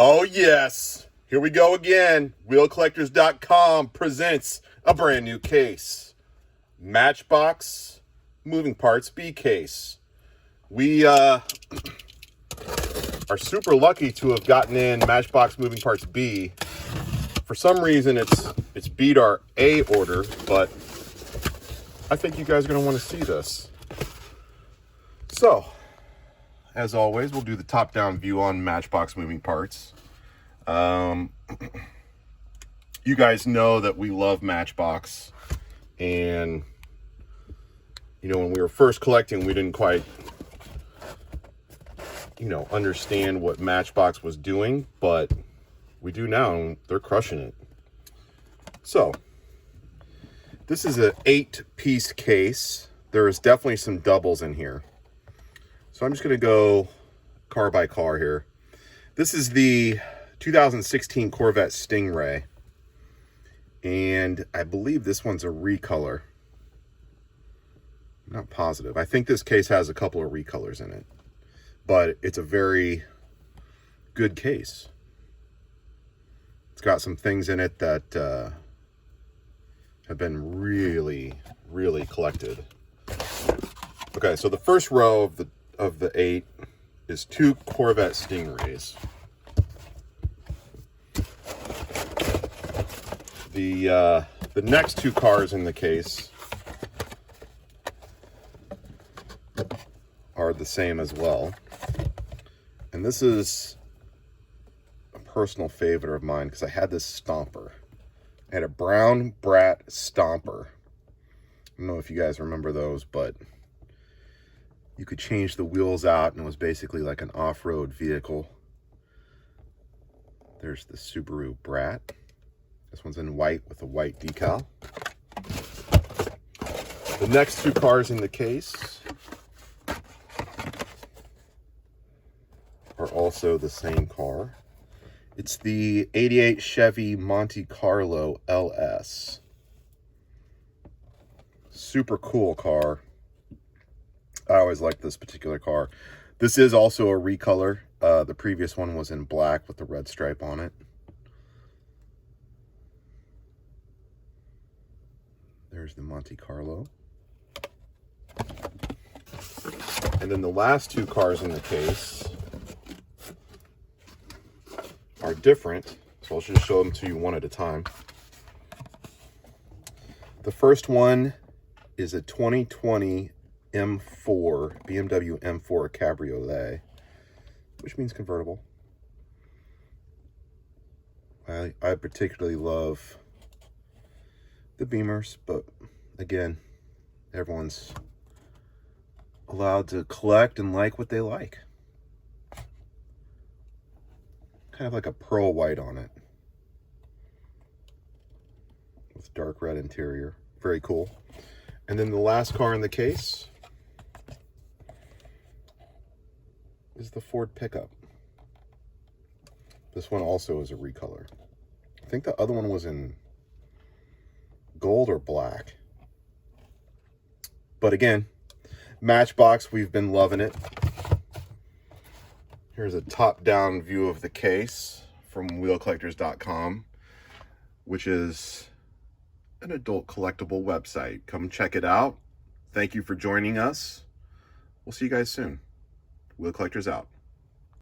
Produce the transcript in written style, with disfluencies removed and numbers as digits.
Oh yes, here we go again. Wheelcollectors.com presents a brand new case. Matchbox Moving Parts B case. We are super lucky to have gotten in Matchbox Moving Parts B. For some reason it's beat our A order, but I think you guys are going to want to see this. So, as always, we'll do the top-down view on Matchbox Moving Parts. You guys know that we love Matchbox, and when we were first collecting, we didn't quite understand what Matchbox was doing, but we do now, and they're crushing it. So this is an 8-piece case. There is definitely some doubles in here, so I'm just going to go car by car here. This is the 2016 Corvette Stingray, and I believe this one's a recolor. I'm not positive. I think this case has a couple of recolors in it, but it's a very good case. It's got some things in it that have been really collected. Okay, so the first row of the 8 is 2 Corvette Stingrays. The next 2 cars in the case are the same as well. And this is a personal favorite of mine because I had this stomper. I had a brown Brat stomper. I don't know if you guys remember those, but you could change the wheels out and it was basically like an off-road vehicle. There's the Subaru Brat. This one's in white with a white decal. The next 2 cars in the case are also the same car. It's the 88 Chevy Monte Carlo LS. Super cool car. I always liked this particular car. This is also a recolor. The previous one was in black with the red stripe on it. There's the Monte Carlo. And then the last 2 cars in the case are different, so I'll just show them to you one at a time. The first one is a 2020 M4, BMW M4 Cabriolet, which means convertible. I particularly love the Beamers, but again, everyone's allowed to collect and like what they like. Kind of like a pearl white on it with dark red interior. Very cool. And then the last car in the case is the Ford pickup. This one also is a recolor. I think the other one was in gold or black. But again, Matchbox, we've been loving it. Here's a top-down view of the case from wheelcollectors.com, which is an adult collectible website. Come check it out. Thank you for joining us. We'll see you guys soon. Wheel Collectors out.